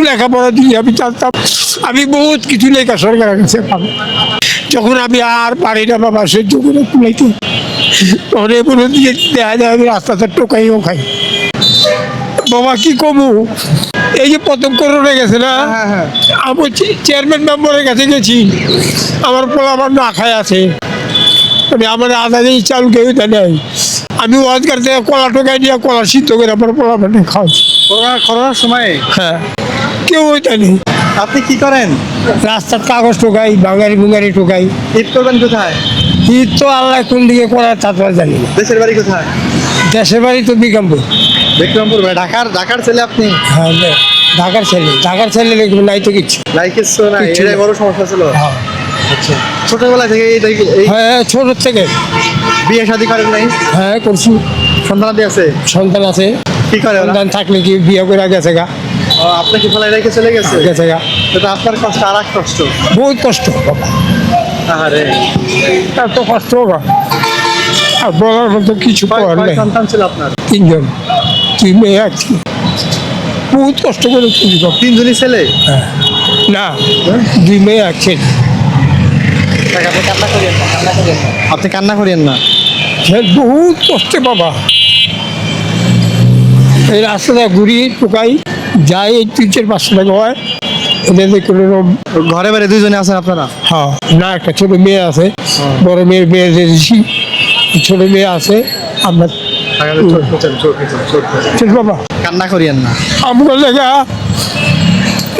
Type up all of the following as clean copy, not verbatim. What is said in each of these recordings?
লেখাপড়া দিয়ে আমি জানতাম আমি বহুত কিছু লেখা সরকারের কাছে পাবো। যখন আমি আর পারি না বাবা সহ্য করে কুলাইতে, তখন এগুলো দিয়ে দেখা যায় আমি রাস্তাতে টোকাইও খাই। বাবা কি কমু, এই যে প্রথম করোনা গেছে না, আমি চেয়ারম্যান মেম্বারের কাছে গেছি, আমার পোলা আমার না খায় আছে, মানে আমার আধা কেজি চাল কেউ দেয়। আমি ওয়াজগার থেকে কলা টোকাই নিয়ে কলা সিদ্ধ করে আমার পোলা মানে খাওয়াচ্ছি করোনার সময়। হ্যাঁ, কেউ ওইটা নেই। আপনি কি করেন? রাস্তার কাগজ টোকাই, বাঙালি বুঙ্গারি টোকাই। ঈদ করবেন কোথায়? ঈদ তো আল্লাহ কোন দিকে করার তা তো আর জানি না। দেশের বাড়ি কোথায়? দেশের বাড়ি তো বিক্রমপুর। বিক্রমপুর। ঢাকার ছেলে আপনি? হ্যাঁ, ঢাকার ছেলে নাই তো কিছু। কিছু নাই, কিচ্ছু এটাই না। বড় সমস্যা ছিল। হ্যাঁ, আচ্ছা, ছোটবেলা থেকে হ্যাঁ, ছোটোর থেকে। বিয়ে শাদী করেন নাই? হ্যাঁ, করছি। সন্তানাদি আছে? সন্তান আছে। কি করে ওরা? সন্তান থাকলে কি বিয়ে করে গেছে গা? আপনি কি ফেলাই রেখে চলে গেছে? গেছে গা। এটা আপনার কষ্ট আর এক কষ্ট। বহুত কষ্ট বাবা, আরে এত কষ্ট বাবা, আর বলার মতো কিছু করার কয় নেই। সন্তান ছিল আপনার? 3 জন, 2 মেয়ে আর কি। বহুত কষ্ট করে তুলি বাবা। 3 জনই ছেলে? না, 2 মেয়ে আর ছেলে। আপনি কান্না করিয়েন না। বহুত কষ্টে বাবা, এই রাস্তাটা ঘুরি টোকাই যাই, এই 300-500 টাকা হয়। এদের কোনো ঘরে বাড়ি 2 জনে আছেন আপনারা? হ্যাঁ, না একটা ছোট মেয়ে আছে, বড় মেয়ের বিয়ে দিয়েছি, ছোট মেয়ে আছে আপনার। ঠিক বাবা, কান্না করিয়েন না। আমার লেগা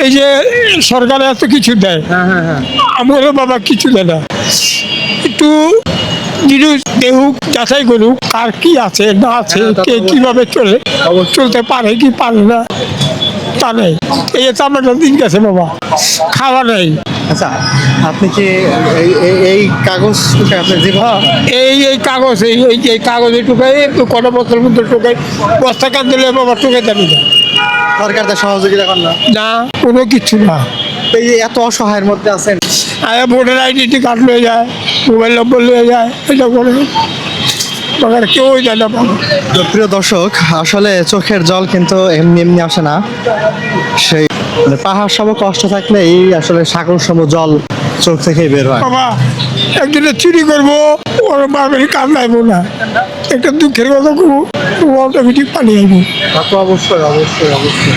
এই যে সরকার এত কিছু দেয়, আমারও বাবা কিছু দেয় না। একটু জিনিস দেখুক, যাচাই করুক কার কি আছে না আছে, কে কিভাবে চলতে পারে কি পারে না, তা নেই। এই তো আমার দিন গেছে বাবা, খাওয়া নেই। আচ্ছা, আপনি কি এই কাগজ আপনার জীবন? এই কাগজ, এই কাগজে টোকাই কটা বছর মধ্যে টোকাই, বস্তা কান দিলে বাবা টোকাই জানি না। সরকার তার সহযোগিতা করেন না? না, কোনো কিছু না। এই যে এত অসহায়ের মধ্যে আছেন, ভোটার আইডেন্টি কার্ড লয়ে যায়, মোবাইল নম্বর লয়ে যায়, এটা করে বাবার কেউ যায় না বাবা। তো প্রিয় দর্শক, আসলে চোখের জল কিন্তু এমনি এমনি আসে না। সেই মানে পাহাড় সম কষ্ট থাকলে এই আসলে সাগর সম জল চোখ থেকেই বের হয়। বাবা একজনে চুরি করবো, ওর বাবারই কাম লাগবো না, একটা দুঃখের কথা করবো, অটোমেটিক পালিয়ে আইবো। তা তো অবশ্যই অবশ্যই অবশ্যই।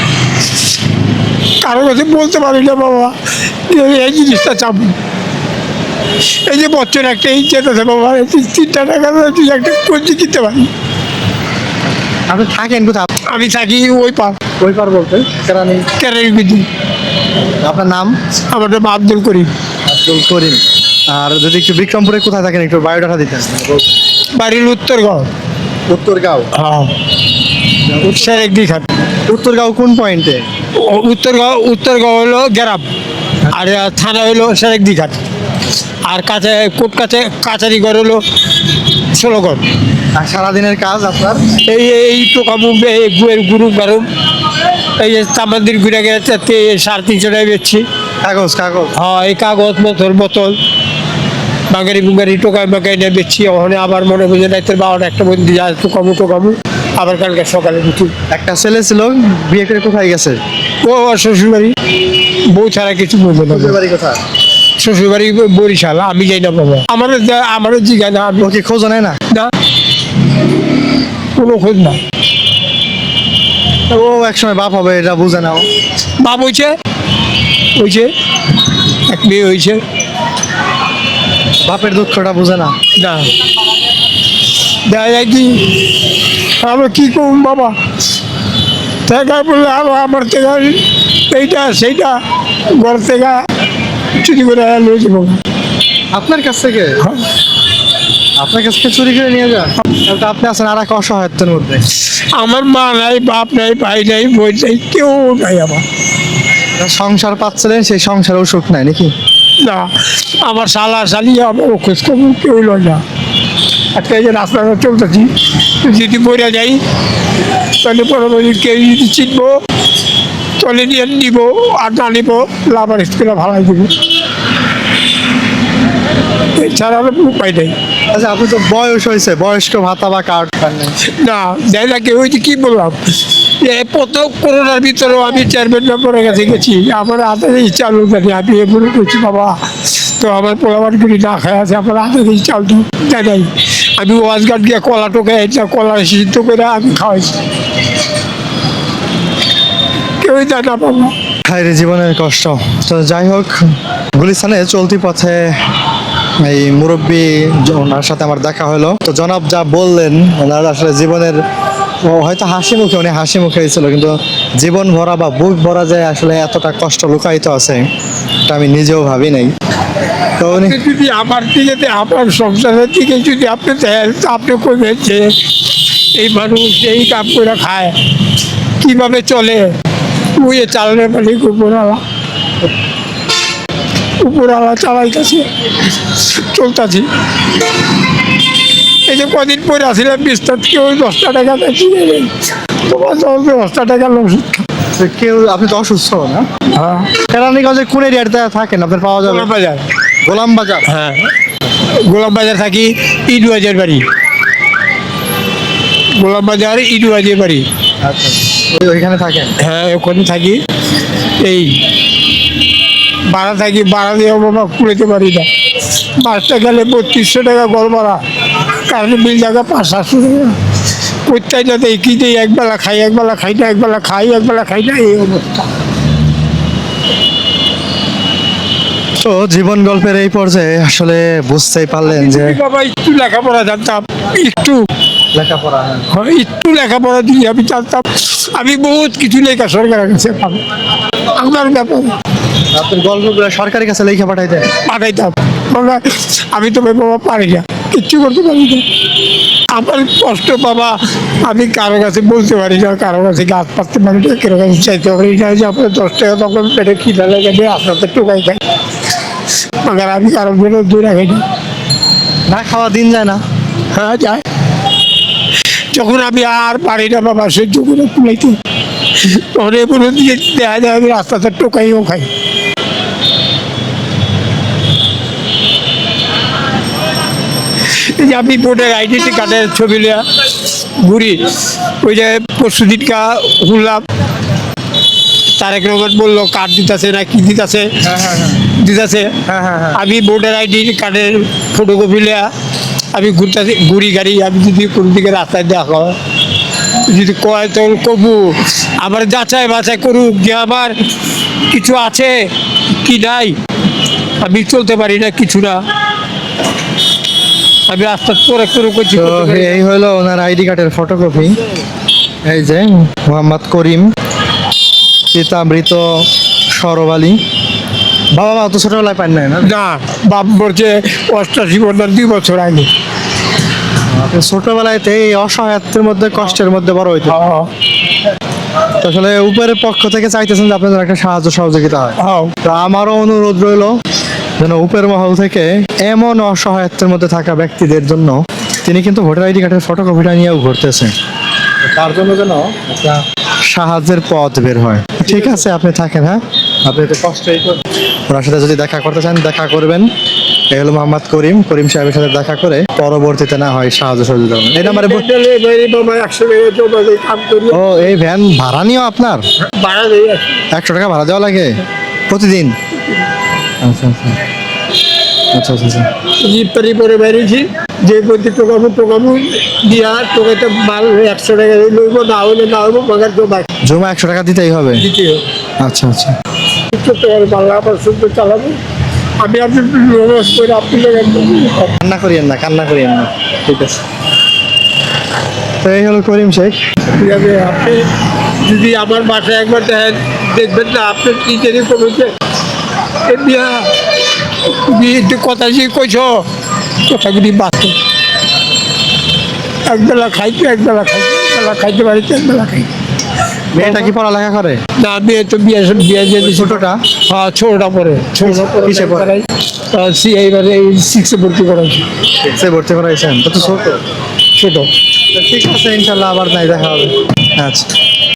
কারো কাছে বলতে পারি না বাবা যে এই জিনিসটা চাবো। এই যে বছর একটা ইচ্ছেতে আছে বাবা, 3টা টাকা তুই একটা কঞ্চি কিনতে পারি। আপনি থাকেন কোথায়? আমি থাকি ওই পার, ওই পার বলতে কেরানি। ক্যারের বিধি। আপনার নাম? আমার নাম আব্দুল করিম। আব্দুল করিম। আর যদি একটু বিক্রমপুরে কোথায় থাকেন একটু বায়োডাটা দিতেন। বাড়ির উত্তরগাঁও। উত্তরগাঁও। হ্যাঁ, সেরেকদিঘাট। উত্তরগাঁও কোন পয়েন্টে? উত্তরগাঁও হলো গ্রাম, আর থানা হলো সেরেকদিঘাট, আর কাছারি ঘর হলো 16 ঘর। আর সারাদিনের কাজ আপনার? এই টোকামু গুয়ের গুরু গারুম, এই যে তামান্দির ঘুরে গেছে 350 টাকা বেচছি। কাগজ? হ্যাঁ, এই কাগজ বোতল বাঙালি বুঙ্গারি টোকাই নিয়ে বেচছি। ওখানে আবার মনে বুঝে রাতের 12টা 1টা বন্দি যায় টোকামু, আবার কালকে সকালে উঠি। একটা ছেলে ছিল, বিয়ে করে কোথায় গেছে? ও শ্বশুর বাড়ি, বউ ছাড়া কিছু বুঝবে না। বাড়ি কোথায়? শ্বশুর বাড়ি বরিশাল, আমি যাই না বাবা। আমারও জিগায় না, আমি ওকে খোঁজ নেয় না? না, কোনো খোঁজ না। ও একসময় বাপ হবে এটা বুঝে নাও। বাপ হয়েছে, এক মেয়ে হয়েছে, বাপের দুঃখটা বুঝে না। না দেখা যায় কি আমরা কি করুন বাবা, দেখা বললে আরো আমার থেকে এইটা সেইটা ঘর থেকে চুরি করে লয়েছে বাবা। আপনার কাছ থেকে? আপনার কাছ থেকে চুরি করে নিয়ে যান? তাহলে আপনি আছেন আর এক অসহায়ত্বের মধ্যে। আমার মা নাই, বাপ নাই, ভাই নাই, বোন নাই, কেউ নাই আমার। সংসার পাচ্ছিলেন, সেই সংসারেও সুখ নাই নাকি? না, আমার শালি আমার খোঁজ খবর কেউ লয় না। আজকে এই যে রাস্তাটা চলতেছি, যদি মরে যাই তাহলে পরবর্তী কেউ যদি চিনবো তাহলে নিয়ে নিব, আর না নিব লাভার স্কুলে ভাড়াই দিব, এছাড়া উপায় নেই। আচ্ছা, আপনি তো বয়স হয়েছে, বয়স্ক ভাতা বা কার্ড পান নাই? না দেয় না কেউ, কি বললাম প্রথম করোনার ভিতরেও আমি চেয়ারম্যান মেম্বারের কাছে গেছি, আমার হাতে চাল জানি, আমি এগুলো করছি বাবা, তো আমার পোলাবানগুলি না খায় আছে, আমার হাতে চাল তো জানাই, আমি ওয়াজগাট গিয়ে কলা টোকে কলা সিদ্ধ করে আমি খাওয়াইছি, কেউই জানা বাবা। হায়রে জীবনের কষ্ট। তো যাই হোক, গুলিস্তানে চলতি পথে এই মুরব্বী ওনার সাথে আমার দেখা হলো। তো জনাব যা বললেন, ওনার আসলে জীবনের হয়তো হাসি মুখে, উনি হাসি মুখে ছিল, কিন্তু জীবন ভরা বা বুক ভরা যায় আসলে এতটা কষ্ট লুকায়িত আছে, এটা আমি নিজেও ভাবি নাই। তো উনি যদি আমার দিকে, আমার সংসারের দিকে যদি আপনি দেন, আপনি করবেন যে এই মানুষ এই কাম করে খায়, কিভাবে চলে, ওই চালানোর মালিক উপরওয়ালা চালাইতেছে, চলতেছি। এই যে কদিন পরে আসছিলাম বিস্তার, কেউ 10টা টাকা দেখি তোমার 10টা টাকা ওষুধ কেউ, আপনি তো অসুস্থ না? হ্যাঁ, কেরানীগঞ্জের কোন এরিয়াতে থাকেন? আপনার পাওয়া যাবে? গোলাম বাজার। গোলাম বাজার। হ্যাঁ, গোলাম বাজার থাকি, ইডু বাজার বাড়ি, গোলাম বাজার ইডু বাজার বাড়ি। আচ্ছা, ওইখানে থাকেন? হ্যাঁ, ওখানে থাকি। এই ভাড়া থাকি, ভাড়া দিয়ে বাবা কুড়াইতে পারি না, মাসটা গেলে 3200 টাকা ঘর ভাড়া, কারেন্ট বিল জায়গা 500-700 টাকা, প্রত্যেক যাতে কি দিই, একবেলা খাই একবেলা খাই না, একবেলা খাই একবেলা খাই না, এই অবস্থা। তো জীবন গল্পের এই পর্যায়ে আসলে বুঝতেই পারলেন যে বাবা একটু লেখাপড়া জানতাম, একটু লেখাপড়া, হয়, একটু লেখাপড়া দিয়ে আমি জানতাম, আমি বহুত কিছু লেখা সরকারের কাছে পাবো, আমার ব্যাপার আপনার গল্পগুলো সরকারের কাছে লেখা পাঠাইতেন? পাঠাইতাম। বাবা আমি তো বাবা পারি না, কিচ্ছু করতে পারি না, আমার কষ্ট বাবা, আমি কারো কাছে বলতে পারি না, কারো কাছে গাছ পাততে পারি না, কারো কাছে চাইতে পারি না, যে আপনার 10 টাকা তখন পেটে খিদা লেগে দিয়ে আপনার তো টোকাই খাই, মगर আমি কারোর জন্য দূরে খাই না। না খাওয়া দিন যায় না? হ্যাঁ যায়, যখন আমি আর পারি না বাবা সহ্য করে কুলাইতে, তখন এগুলো দিয়ে দেখা যায় আমি রাস্তাতে টোকাইও খাই। এই যে আমি ভোটের আইডেন্টি কার্ডের ছবি লিয়া ঘুরি, ওই যে পরশু দিনকা শুনলাম তারেক রহমান বললো কার্ড দিতেছে না কি দিতেছে, দিতেছে, আমি ভোটার আইডি কার্ডের ফটোকপি লিয়া আমি ঘুরতেছি, ঘুরি গাড়ি, আমি যদি কোনো দিকে রাস্তায় দেখো যদি কয় তখন কবু আমার যাচাই বাছাই করুক যে আমার কিছু আছে কি নাই, আমি চলতে পারি না কিছু না, আমি রাস্তার পরে করে করছি। তো এই হলো ওনার আইডি কার্ডের ফটোকপি, এই যে মোহাম্মদ করিম, পিতা মৃত সরব আলী। বাবা মা তো ছোটবেলায় পান নাই না? না, বাপ মরছে 88 বছর 2 বছর আগে। আপনি ছোটবেলাতে এই অসহায়ত্বের মধ্যে, কষ্টের মধ্যে বড় হইতে, তো আসলে উপরের পক্ষ থেকে চাইতেছেন যে আপনাদের একটা সাহায্য সহযোগিতা হয়। তো আমারও অনুরোধ রইল যেন উপরের মহল থেকে এমন অসহায়ত্বের মধ্যে থাকা ব্যক্তিদের জন্য, তিনি কিন্তু ভোটার আইডি কার্ডের ফটোকপিটা নিয়েও ঘুরতেছেন, তার জন্য যেন একটা সাহায্যের পথ বের হয়। ঠিক আছে, আপনি থাকেন, হ্যাঁ, আপনি তো কষ্টই করেন, ওনার সাথে যদি দেখা করতে চান দেখা করবেন। এই হলো মোহাম্মদ করিম, করিম সাহেবের সাথে দেখা করে পরবর্তীতে না হয় সাহায্য সহযোগিতা করবেন। এই নাম্বারে ও, এই ভ্যান ভাড়া নিও আপনার? 100 টাকা ভাড়া দেওয়া লাগে প্রতিদিন? আচ্ছা আচ্ছা আচ্ছা আচ্ছা। ইফতারি করে বেরিয়েছি, যে প্রতি টোকাবো দিয়া টোকাতে মাল 100 টাকা লইব, না হলে না হইব, মগার তো বাকি জমা 100 টাকা দিতেই হবে? দিতে হবে। আচ্ছা আচ্ছা। করতে পারি, বাংলা পর্যন্ত চালাবো আমি, আপনি রোজ করে আপনি কান্না করিয়েন না, কান্না করিয়েন না, ঠিক আছে। তো এই হলো করিম শেখ। ঠিক আছে, আপনি যদি আমার বাসায় একবার দেখবেন না, আপনি কি জানি কমেছে বিয়া একটু কথা যে কইছ, কথাগুলি বাঁচো, একবেলা খাইতে একবেলা খাইতে, একবেলা খাইতে পারিতে একবেলা খাই। মেয়েটা কি পড়ালেখা করে? না, মেয়ে তো বিয়ে দিয়ে ছোটটা? হ্যাঁ, ছোটটা পরে, ছোটটা পরে কিসে পড়ে? এইবারে এই 6-এ ভর্তি করাইছি। সে ভর্তি করাইছেন? তো ছোট ছোট। ঠিক আছে, ইনশাল্লাহ আবার নাই দেখা হবে। আচ্ছা।